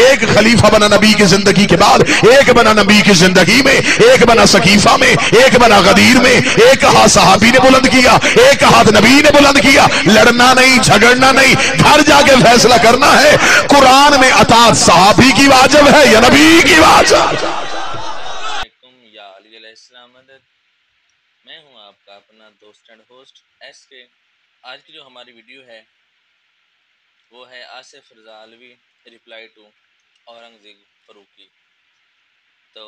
ایک خلیفہ بنا نبی کی زندگی کے بعد، ایک بنا نبی کی زندگی میں، ایک بنا سقیفہ میں، ایک بنا غدیر میں، ایک ہاتھ صحابی نے بلند کیا، ایک ہاتھ نبی نے بلند کیا۔ لڑنا نہیں، جھگڑنا نہیں، گھر جا کے فیصلہ کرنا ہے قرآن میں اطاعت صحابی کی واجب ہے یا نبی کی واجب۔ یا علی علیہ السلام مدد۔ میں ہوں آپ کا اپنا دوست اینڈ ہوسٹ ایس کے۔ آج کی جو ہماری ویڈیو ہے وہ ہے آصف رضا علوی ریپلائی ٹو اورنگزیب فاروقی۔ تو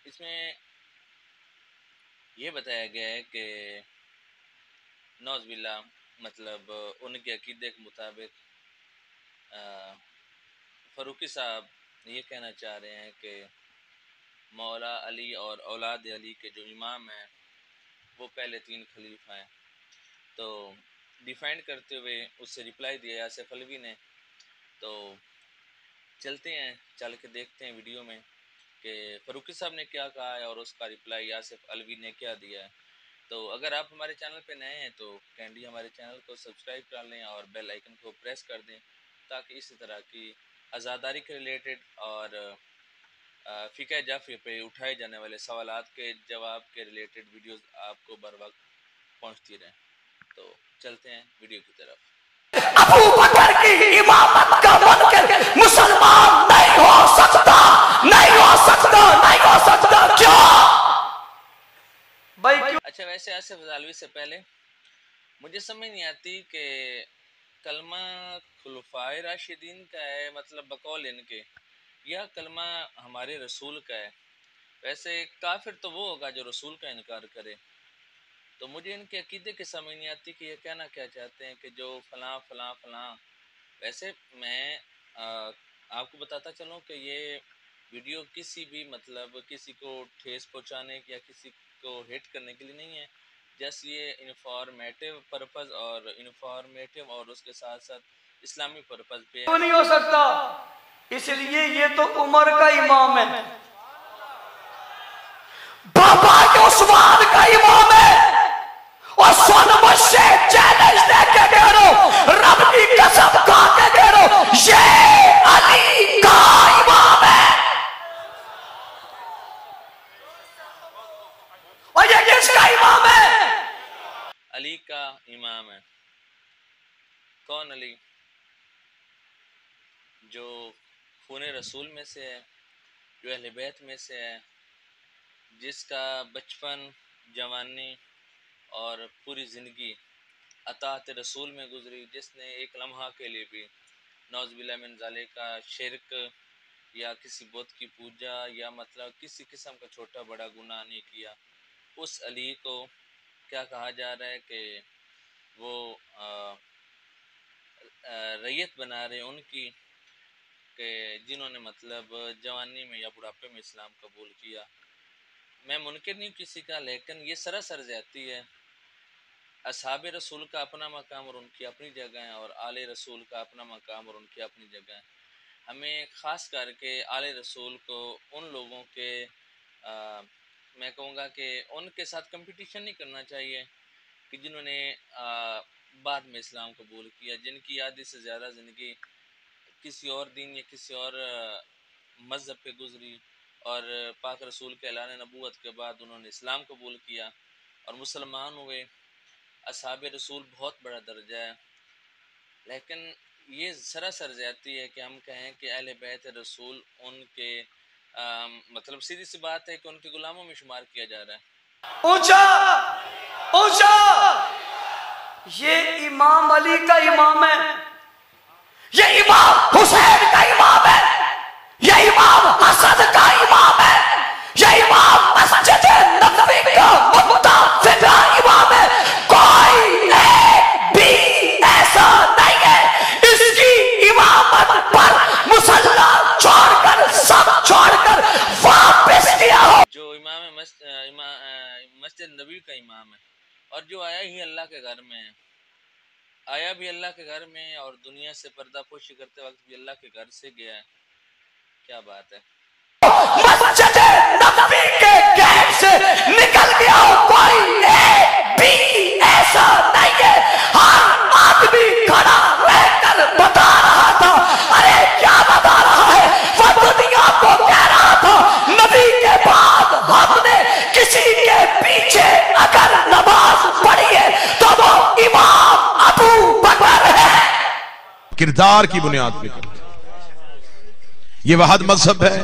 اس میں یہ بتایا گیا ہے کہ نعوذ باللہ مطلب ان کے عقیدے کے مطابق فاروقی صاحب یہ کہنا چاہ رہے ہیں کہ مولا علی اور اولاد علی کے جو امام ہیں وہ پہلے 3 خلیفہ ہیں۔ تو ڈیفینڈ کرتے ہوئے اس سے ریپلائی دیا آصف علوی نے۔ تو چلتے ہیں، چل کے دیکھتے ہیں ویڈیو میں کہ فاروقی صاحب نے کیا کہا ہے اور اس کا ریپلائی آصف علوی نے کیا دیا ہے۔ تو اگر آپ ہمارے چینل پہ نئے ہیں تو کینڈی ہمارے چینل کو سبسکرائب کر لیں اور بیل آئیکن کو پریس کر دیں تاکہ اسی طرح کی عزاداری کے ریلیٹڈ اور فقہ جعفری پہ اٹھائے جانے والے سوالات کے جواب کے ریلیٹڈ ویڈیوز آپ کو بر وقت پہنچتی رہیں۔ تو چلتے ہیں ویڈیو کی طرف۔ ابو بکر کی امامت کا منکر مسلمان نہیں ہو سکتا، نہیں ہو سکتا، نہیں ہو سکتا۔ کیوں بھائی کیوں؟ اچھا، ویسے آصف رضا علوی سے پہلے مجھے سمجھ نہیں آتی کہ کلمہ خلفائے راشدین کا ہے مطلب بقول ان کے، یا کلمہ ہمارے رسول کا ہے۔ ویسے کافر تو وہ ہوگا جو رسول کا انکار کرے۔ تو مجھے ان کے عقیدے کی سمجھ نہیں آتی کہ یہ کہنا کیا چاہتے ہیں کہ جو فلاں فلاں فلاں۔ ویسے میں آپ کو بتاتا چلوں کہ یہ ویڈیو کسی بھی مطلب کسی کو ٹھیس پہنچانے یا کسی کو ہٹ کرنے کے لیے نہیں ہے، جیسے یہ انفارمیٹیو پرپز اور اس کے ساتھ ساتھ اسلامی پرپز پہ نہیں ہو سکتا، اس لیے یہ تو عمر کا امام ہے، بابا کے عثمان کا امام ہے، اور سن مجھ سے چیلنج دے کے کہہ رہو، رب کی قسم کھا کے کہہ رہو، یہ علی کا امام ہے۔ اور یہ کس کا امام ہے؟ علی کا امام ہے۔ کون علی؟ جو خون رسول میں سے ہے، جو اہل بیت میں سے ہے، جس کا بچپن، جوانی اور پوری زندگی اطاعت رسول میں گزری، جس نے ایک لمحہ کے لیے بھی نعوذ باللہ من ذالک کا شرک یا کسی بت کی پوجا یا مطلب کسی قسم کا چھوٹا بڑا گناہ نہیں کیا۔ اس علی کو کیا کہا جا رہا ہے کہ وہ ریت بنا رہے ان کی، کہ جنہوں نے مطلب جوانی میں یا بڑھاپے میں اسلام قبول کیا۔ میں منکر نہیں کسی کا، لیکن یہ سراسر زیادتی ہے۔ اصحاب رسول کا اپنا مقام اور ان کی اپنی جگہ ہے، اور آل رسول کا اپنا مقام اور ان کی اپنی جگہ ہے۔ ہمیں خاص کر کے آل رسول کو ان لوگوں کے میں کہوں گا کہ ان کے ساتھ کمپٹیشن نہیں کرنا چاہیے کہ جنہوں نے بعد میں اسلام قبول کیا، جن کی آدھی سے زیادہ زندگی کسی اور دین یا کسی اور مذہب پہ گزری، اور پاک رسول کے اعلان نبوت کے بعد انہوں نے اسلام قبول کیا اور مسلمان ہوئے۔ اصحاب رسول بہت بڑا درجہ ہے، لیکن یہ سراسر زیادتی ہے کہ ہم کہیں کہ اہل بیت رسول ان کے مطلب سیدھی سی بات ہے کہ ان کے غلاموں میں شمار کیا جا رہا ہے۔ اونچا اونچا، یہ امام علی کا امام ہے، یہ امام حسین کا امام ہے، یہ امام حسن کا امام ہے، یہ امام مسجد نبوی کا متحفظ امام ہے۔ کوئی ایک بھی ایسا نہیں ہے اس کی امامت پر مصلی چھوڑ کر سب چھوڑ کر واپس کیا ہو۔ جو امام مسجد نبوی کا امام ہے، اور جو آیا ہی اللہ کے گھر میں ہے، آیا بھی اللہ کے گھر میں اور دنیا سے پردہ پوشی کرتے وقت بھی اللہ کے گھر سے گیا ہے۔ کیا بات ہے! مسجد نبوی کے گیٹ سے نکل گیا ہو، کوئی ایک بھی ایسا نہیں ہے۔ ہر آدمی کھڑا رہ کر بتا رہا تھا، ارے کیا بتا رہا ہے؟ کردار کی بنیاد پہ کرتے ہیں۔ یہ وحد مذہب ہے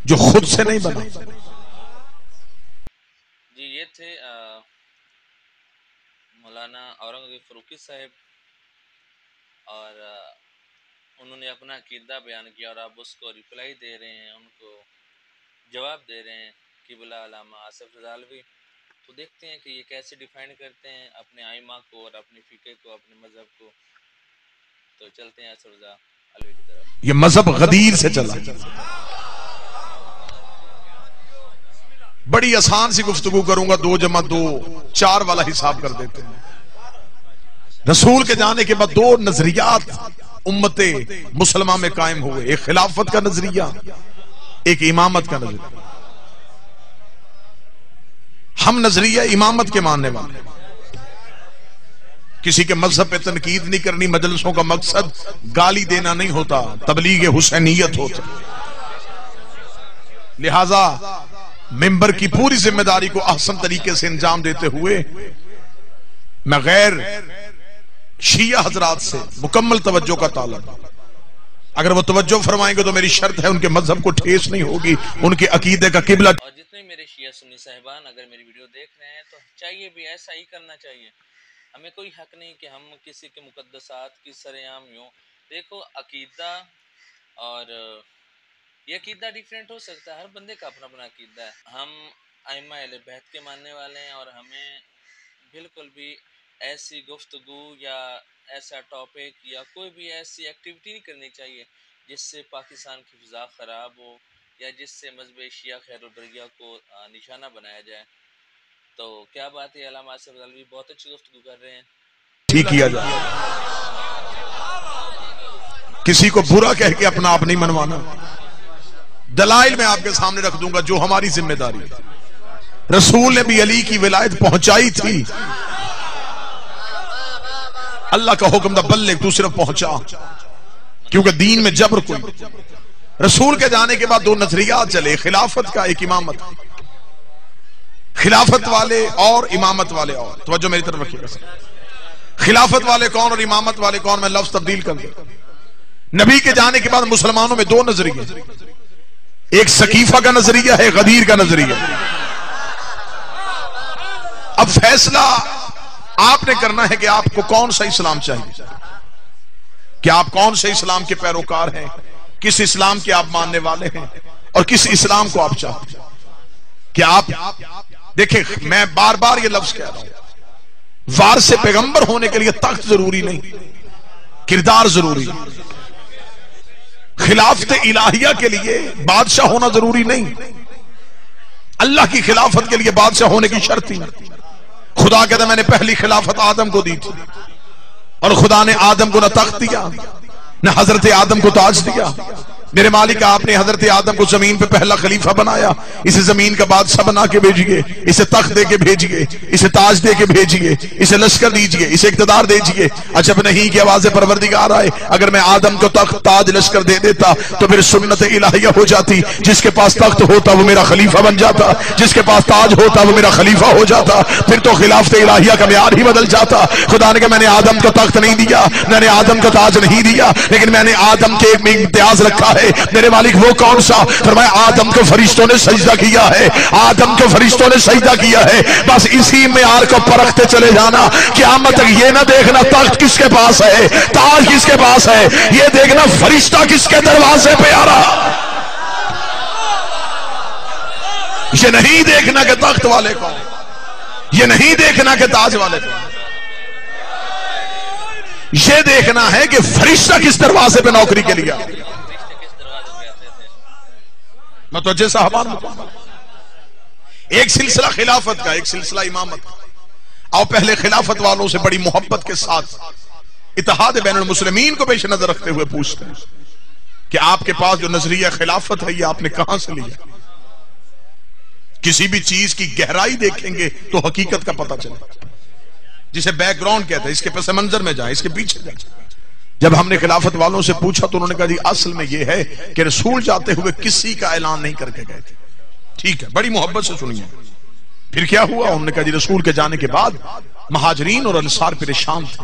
جو خود سے نہیں بنا۔ جی یہ تھے مولانا اورنگزیب فاروقی صاحب، اور انہوں نے اپنا عقیدہ بیان کیا اور آپ اس کو ریپلائی دے رہے ہیں، ان کو جواب دے رہے ہیں قبلہ علامہ آصف رضالوی۔ تو دیکھتے ہیں کہ یہ کیسے ڈیفائن کرتے ہیں اپنے ائمہ کو اور اپنے فقہ کو، اپنے مذہب کو۔ تو چلتے ہیں آصف رضالوی کی طرف۔ یہ مذہب غدیر سے چلا، بڑی آسان سی گفتگو کروں گا، 2 + 2 4 والا حساب کر دیتے ہیں۔ رسول کے جانے کے بعد 2 نظریات امت مسلمہ میں قائم ہوئے، ایک خلافت کا نظریہ، ایک امامت کا نظریہ۔ ہم نظریہ امامت کے ماننے والے، کسی کے مذہب پہ تنقید نہیں کرنی، مجلسوں کا مقصد گالی دینا نہیں ہوتا، تبلیغ حسینیت ہوتا۔ لہذا ممبر کی پوری ذمہ داری کو احسن طریقے سے انجام دیتے ہوئے میں غیر شیعہ حضرات سے مکمل توجہ کا طالب ہوں۔ اگر وہ توجہ فرمائیں گے تو میری شرط ہے ان کے مذہب کو ٹھیس نہیں ہوگی، ان کے عقیدے کا قبلہ۔ اور جتنے میرے شیعہ سنی صاحبان اگر میری ویڈیو دیکھ رہے ہیں تو چاہیے بھی ایسا ہی کرنا چاہیے۔ ہمیں کوئی حق نہیں کہ ہم کسی کے مقدسات کی سرعام یوں دیکھو۔ عقیدہ اور یہ عقیدہ ڈیفرنٹ ہو سکتا ہے، ہر بندے کا اپنا اپنا عقیدہ ہے۔ ہم ائمہ اہل بیت کے ماننے والے ہیں اور ہمیں بالکل بھی ایسی گفتگو یا ایسا ٹاپک یا کوئی بھی ایسی ایکٹیویٹی نہیں کرنی چاہیے جس سے پاکستان کی فضا خراب ہو یا جس سے مذہب شیعہ خیر البریہ کو نشانہ بنایا جائے۔ تو کیا بات ہے، علامہ آصف رضالوی بہت اچھی گفتگو کر رہے ہیں۔ ٹھیک کیا جائے، کسی کو برا کہہ کے اپنا آپ نہیں منوانا۔ دلائل میں آپ کے سامنے رکھ دوں گا جو ہماری ذمہ داری ہے۔ رسول نے بھی علی کی ولایت پہنچائی تھی، اللہ کا حکم تھا بلغ، تو صرف پہنچا، کیونکہ دین میں جبر کوئی۔ رسول کے جانے کے بعد 2 نظریات چلے، خلافت کا، ایک امامت کا۔ خلافت والے اور امامت والے اور، توجہ میری طرف رکھیے گا۔ خلافت والے کون اور امامت والے کون، میں لفظ تبدیل کر دوں۔ نبی کے جانے کے بعد مسلمانوں میں 2 نظریے، ایک سقیفہ کا نظریہ ہے، غدیر کا نظریہ۔ اب فیصلہ آپ نے کرنا ہے کہ آپ کو کون سا اسلام چاہیے، کہ آپ کون سے اسلام کے پیروکار ہیں، کس اسلام کے آپ ماننے والے ہیں، اور کس اسلام کو آپ چاہتے ہیں۔ کہ آپ دیکھیں، میں بار بار یہ لفظ کہہ رہا ہوں، وارث پیغمبر ہونے کے لیے تخت ضروری نہیں، کردار ضروری ہے۔ خلافت الہیہ کے لیے بادشاہ ہونا ضروری نہیں، اللہ کی خلافت کے لیے بادشاہ ہونے کی شرط ہی نہیں۔ خدا کہتا ہے میں نے پہلی خلافت آدم کو دی تھی، اور خدا نے آدم کو نہ تخت دیا نہ حضرت آدم کو تاج دیا۔ میرے مالک آپ نے حضرت آدم کو زمین پہ پہلا خلیفہ بنایا، اسے زمین کا بادشاہ بنا کے بھیجئے، اسے تخت دے کے بھیجئے، اسے تاج دے کے بھیجئے، اسے لشکر دیجئے، اسے اقتدار دیجئے۔ عجب نہیں کہ آواز پروردگار آئے، اگر میں آدم کو تخت، تاج، لشکر دے دیتا تو پھر سنت الہیہ ہو جاتی، جس کے پاس تخت ہوتا وہ میرا خلیفہ بن جاتا، جس کے پاس تاج ہوتا وہ میرا خلیفہ ہو جاتا، پھر تو خلافت الہیہ کا معیار ہی بدل جاتا۔ خدا نے کہا میں نے آدم کو تخت نہیں دیا، میں نے آدم کو تاج نہیں دیا، لیکن میں نے آدم کے ایک امتیاز رکھا ہے۔ میرے مالک وہ کون سا؟ فرمایا آدم کو فرشتوں نے سجدہ کیا ہے، آدم کو فرشتوں نے سجدہ کیا ہے۔ بس اسی معیار کو پرکھتے چلے جانا، قیامت تک یہ نہ دیکھنا تخت کس کے پاس ہے، تاج کس کے پاس ہے، یہ دیکھنا فرشتہ کس کے دروازے پہ آ رہا۔ یہ نہیں دیکھنا کہ تخت والے کون، یہ نہیں دیکھنا کہ تاج والے کون، یہ دیکھنا ہے کہ فرشتہ کس دروازے پہ نوکری کے لیے۔ متوجہ صاحبان، ایک سلسلہ خلافت کا، ایک سلسلہ امامت کا۔ اور پہلے خلافت والوں سے بڑی محبت کے ساتھ اتحاد بین المسلمین کو پیش نظر رکھتے ہوئے پوچھتے ہیں کہ آپ کے پاس جو نظریہ خلافت ہے یہ آپ نے کہاں سے لیا؟ کسی بھی چیز کی گہرائی دیکھیں گے تو حقیقت کا پتہ چلے، جسے بیک گراؤنڈ کہتے ہیں، اس کے پس منظر میں جائیں، اس کے پیچھے جائیں۔ جب ہم نے خلافت والوں سے پوچھا تو انہوں نے کہا جی اصل میں یہ ہے کہ رسول جاتے ہوئے کسی کا اعلان نہیں کر کے گئے تھے۔ ٹھیک ہے، بڑی محبت سے سنیے۔ پھر کیا ہوا؟ انہوں نے کہا جی رسول کے جانے کے بعد مہاجرین اور انصار پریشان تھے،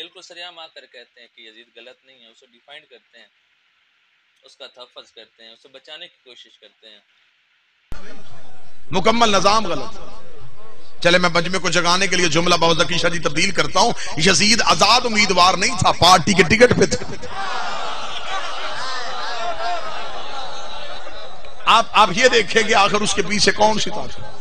بالکل سریعام آ کر کہتے ہیں کہ یزید غلط نہیں ہے، اسے ڈیفائنڈ کرتے ہیں، اس کا تحفظ کرتے ہیں، اسے بچانے کی کوشش کرتے ہیں۔ مکمل نظام غلط۔ چلے میں مجمع کو جگانے کے لیے جملہ بہت ذکی شاہ جی تبدیل کرتا ہوں، یزید آزاد امیدوار نہیں تھا، پارٹی کے ٹکٹ پہ تھا۔ آپ یہ دیکھیں کہ آخر اس کے پیچھے کون سی طاقت؟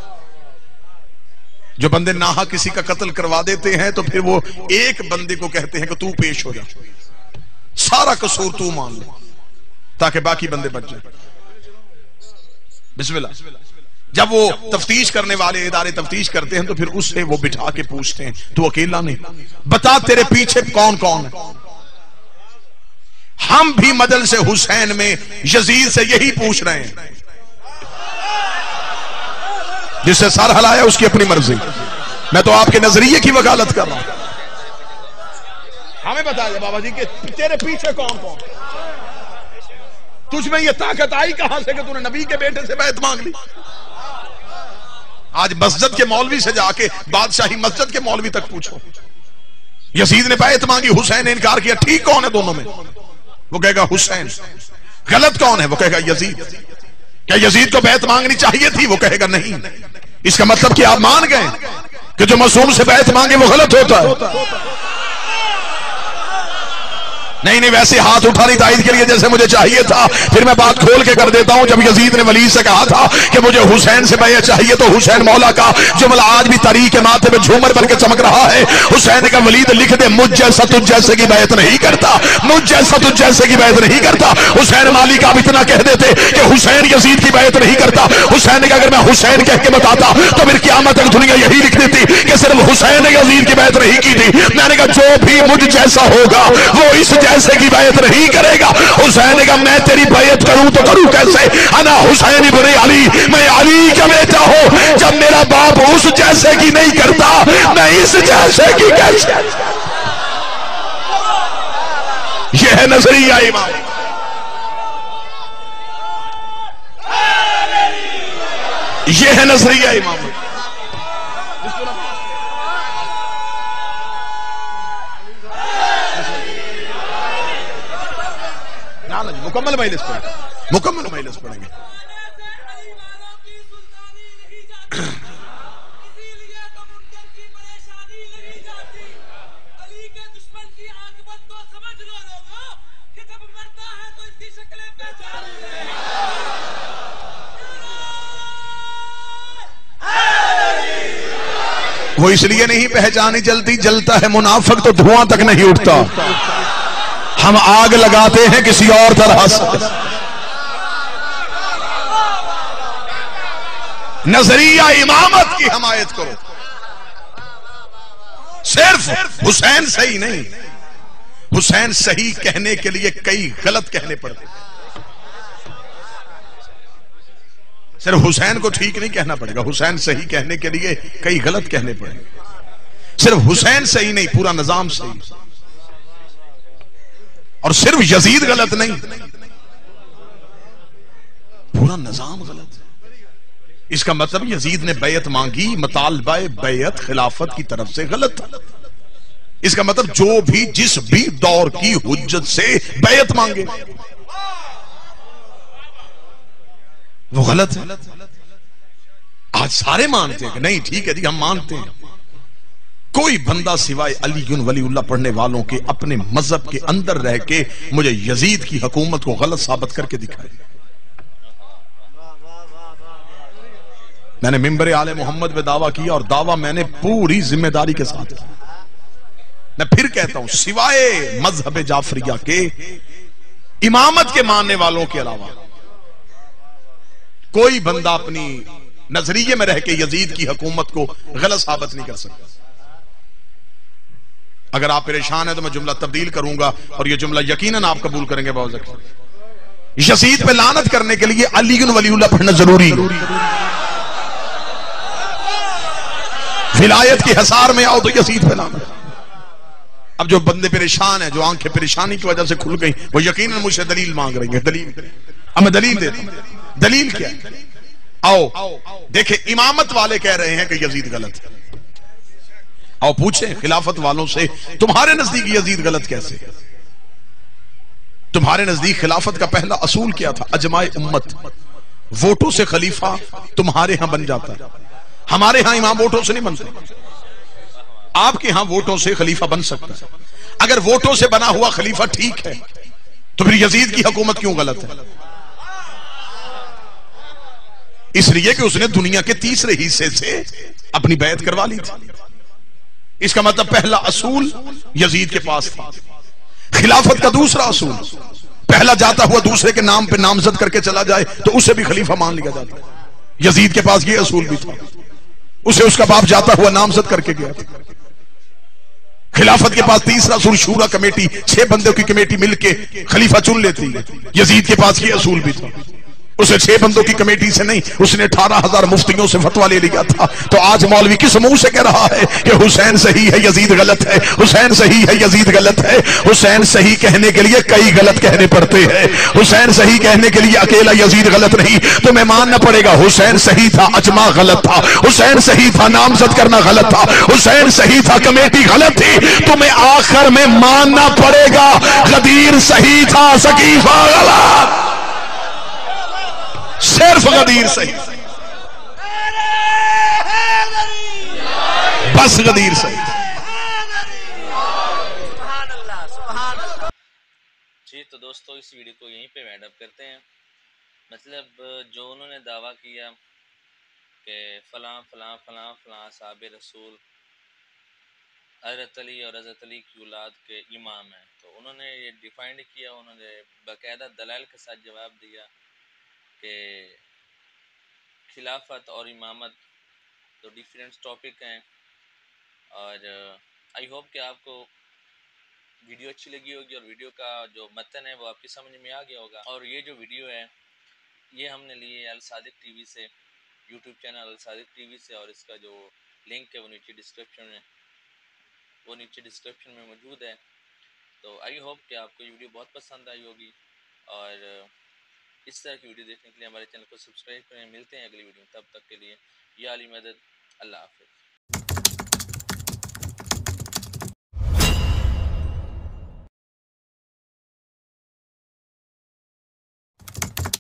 جو بندے ناحق کسی کا قتل کروا دیتے ہیں تو پھر وہ ایک بندے کو کہتے ہیں کہ تو پیش ہو جا، سارا قصور تو مان لے تاکہ باقی بندے بچ جائیں۔ بسم اللہ۔ جب وہ تفتیش کرنے والے ادارے تفتیش کرتے ہیں تو پھر اس سے وہ بٹھا کے پوچھتے ہیں تو اکیلا نہیں، بتا تیرے پیچھے کون کون ہے؟ ہم بھی مجلس حسین میں یزید سے یہی پوچھ رہے ہیں، جس سے سر ہلایا اس کی اپنی مرضی، میں تو آپ کے نظریے کی وکالت کر رہا ہوں۔ ہمیں بتائیے بابا جی کہ تیرے پیچھے کون کون؟ تجھ میں یہ طاقت آئی کہاں سے کہ تو نے نبی کے بیٹے سے بیعت مانگ لی؟ آج مسجد کے مولوی سے جا کے بادشاہی مسجد کے مولوی تک پوچھو، یزید نے بیعت مانگی، حسین نے انکار کیا، ٹھیک کون ہے دونوں میں؟ وہ کہے گا حسین۔ غلط کون ہے؟ وہ کہے گا یزید۔ کیا یزید کو بیعت مانگنی چاہیے تھی؟ وہ کہے گا نہیں۔ اس کا مطلب کہ آپ مان گئے کہ جو معصوم سے بیعت مانگے وہ غلط ہوتا ہے؟ نہیں ویسے ہاتھ اٹھانی تائید کے لیے جیسے مجھے چاہیے تھا۔ پھر میں بات کھول کے کر دیتا ہوں، جب یزید نے ولید سے کہا تھا کہ مجھے حسین سے بیعت چاہیے تو حسین مولا کا جملہ آج بھی تاریخ کے ماتھے میں جھومر بن کے چمک رہا ہے۔ حسین کا ولید لکھ دے، مجھ جیسا تجھ جیسے کی بیعت نہیں کرتا، مجھ جیسا تجھ جیسے کی بیعت نہیں کرتا۔ حسین مالی کا اب اتنا کہہ دیتے کہ حسین یزید کی بیعت نہیں کرتا۔ حسین نے کہا اگر میں حسین کہہ کے بتاتا تو پھر قیامت تک دنیا یہی لکھ دیتی کہ صرف حسین نے یزید کی بیعت نہیں کی تھی۔ میں نے کہا جو بھی مجھ جیسا ہوگا وہ اس جیسے کی بیعت نہیں کرے گا۔ حسین نے کہا میں تیری بیعت کروں تو کروں کیسے؟ انا حسین ابن علی، میں علی کا بیٹا ہوں، جب میرا باپ اس جیسے کی نہیں کرتا میں اس جیسے کی کیسے؟ یہ ہے نظریہ امام، یہ ہے نظریہ امام۔ مکمل مجلس پڑھیں گے، مکمل مجلس پڑھیں گے۔ وہ اس لیے نہیں پہچانی جلتی، جلتا ہے منافق تو دھواں تک نہیں اٹھتا۔ ہم آگ لگاتے ہیں کسی اور طرح سے۔ نظریہ امامت کی حمایت کرو، صرف حسین صحیح نہیں، حسین صحیح کہنے کے لیے کئی غلط کہنے پڑتے، صرف حسین کو ٹھیک نہیں کہنا پڑے گا، حسین صحیح کہنے کے لیے کئی غلط کہنے پڑے گا۔ صرف حسین صحیح نہیں، پورا نظام صحیح، اور صرف یزید غلط نہیں، پورا نظام غلط ہے۔ اس کا مطلب یزید نے بیعت مانگی، مطالبہ بیعت خلافت کی طرف سے غلط تھا۔ اس کا مطلب جو بھی جس بھی دور کی حجت سے بیعت مانگے وہ غلط ہے۔ آج سارے مانتے ہیں کہ نہیں ٹھیک ہے جی ہم مانتے ہیں۔ کوئی بندہ سوائے علی ولی اللہ پڑھنے والوں کے اپنے مذہب کے اندر رہ کے مجھے یزید کی حکومت کو غلط ثابت کر کے دکھائے۔ میں نے ممبر آل محمد میں دعویٰ کیا اور دعویٰ میں نے پوری ذمہ داری کے ساتھ کیا۔ میں پھر کہتا ہوں سوائے مذہب جعفریہ کے امامت کے ماننے والوں کے علاوہ کوئی بندہ اپنی نظریے میں رہ کے یزید کی حکومت کو غلط ثابت نہیں کر سکتا۔ اگر آپ پریشان ہیں تو میں جملہ تبدیل کروں گا اور یہ جملہ یقیناً آپ قبول کریں گے۔ بہت ذکر یزید پہ لعنت کرنے کے لیے علی ولی اللہ پڑھنا ضروری ہے۔ ولایت کی حصار میں آؤ تو یزید پہ لعنت۔ اب جو بندے پریشان ہیں، جو آنکھیں پریشانی کی وجہ سے کھل گئی، وہ یقیناً مجھ سے دلیل مانگ رہی ہیں۔ دلیل اب میں دلیل دیتا ہوں۔ دلیل کیا ہے؟ آؤ دیکھیں، امامت والے کہہ رہے ہیں کہ یزید غلط ہے، اور پوچھیں خلافت والوں سے تمہارے نزدیک یزید غلط کیسے؟ تمہارے نزدیک خلافت کا پہلا اصول کیا تھا؟ اجماع امت، ووٹوں سے خلیفہ تمہارے ہاں بن جاتا ہے، ہمارے ہاں امام ووٹوں سے نہیں بنتا، آپ کے ہاں ووٹوں سے خلیفہ بن سکتا ہے۔ اگر ووٹوں سے بنا ہوا خلیفہ ٹھیک ہے تو پھر یزید کی حکومت کیوں غلط ہے؟ اس لیے کہ اس نے دنیا کے تیسرے حصے سے اپنی بیعت کروا لی تھی۔ اس کا مطلب پہلا اصول یزید کے پاس تھا۔ خلافت کا دوسرا اصول، پہلا جاتا ہوا دوسرے کے نام پہ نامزد کر کے چلا جائے تو اسے بھی خلیفہ مان لیا جاتا ہے۔ یزید کے پاس یہ اصول بھی تھا، اسے اس کا باپ جاتا ہوا نامزد کر کے گیا تھا۔ خلافت کے پاس تیسرا اصول شورا کمیٹی، 6 بندوں کی کمیٹی مل کے خلیفہ چن لیتی ہے۔ یزید کے پاس یہ اصول بھی تھا، اسے 6 بندوں کی کمیٹی سے نہیں، اس نے 18,000 مفتیوں سے فتویٰ لے لیا تھا۔ تو آج مولوی کس منہ سے کہہ رہا ہے کہ حسین صحیح ہے یزید غلط ہے، حسین صحیح ہے یزید غلط ہے؟ حسین صحیح کہنے کے لیے کئی غلط کہنے پڑتے ہیں، حسین صحیح کہنے کے لیے اکیلا یزید غلط نہیں، تمہیں ماننا پڑے گا حسین صحیح تھا، اجماع غلط تھا، حسین صحیح تھا، نامزد کرنا غلط تھا، حسین صحیح تھا، کمیٹی غلط تھی، تمہیں آخر میں ماننا پڑے گا غدیر صحیح تھا، سقیفہ غلط، صرف غدیر صحیح، بس غدیر صحیح۔ جی تو دوستو اس ویڈیو کو یہیں پہ وائنڈ اپ کرتے ہیں۔ مطلب جو انہوں نے دعویٰ کیا کہ فلاں فلاں فلاں فلاں صحابہ رسول حضرت علی اور حضرت علی کی اولاد کے امام ہیں، تو انہوں نے یہ ڈیفائنڈ کیا، انہوں نے باقاعدہ دلائل کے ساتھ جواب دیا کہ خلافت اور امامت تو ڈیفرنٹ ٹاپک ہیں، اور آئی ہوپ کہ آپ کو ویڈیو اچھی لگی ہوگی اور ویڈیو کا جو متن ہے وہ آپ کی سمجھ میں آ گیا ہوگا۔ اور یہ جو ویڈیو ہے یہ ہم نے لی ہے الصادق ٹی وی سے، یوٹیوب چینل الصادق ٹی وی سے، اور اس کا جو لنک ہے وہ نیچے ڈسکرپشن میں موجود ہے۔ تو آئی ہوپ کہ آپ کو یہ ویڈیو بہت پسند آئی ہوگی، اور اس طرح کی ویڈیو دیکھنے کے لیے ہمارے چینل کو سبسکرائب کریں۔ ملتے ہیں اگلی ویڈیو میں، تب تک کے لیے یا علی مدد، اللہ حافظ۔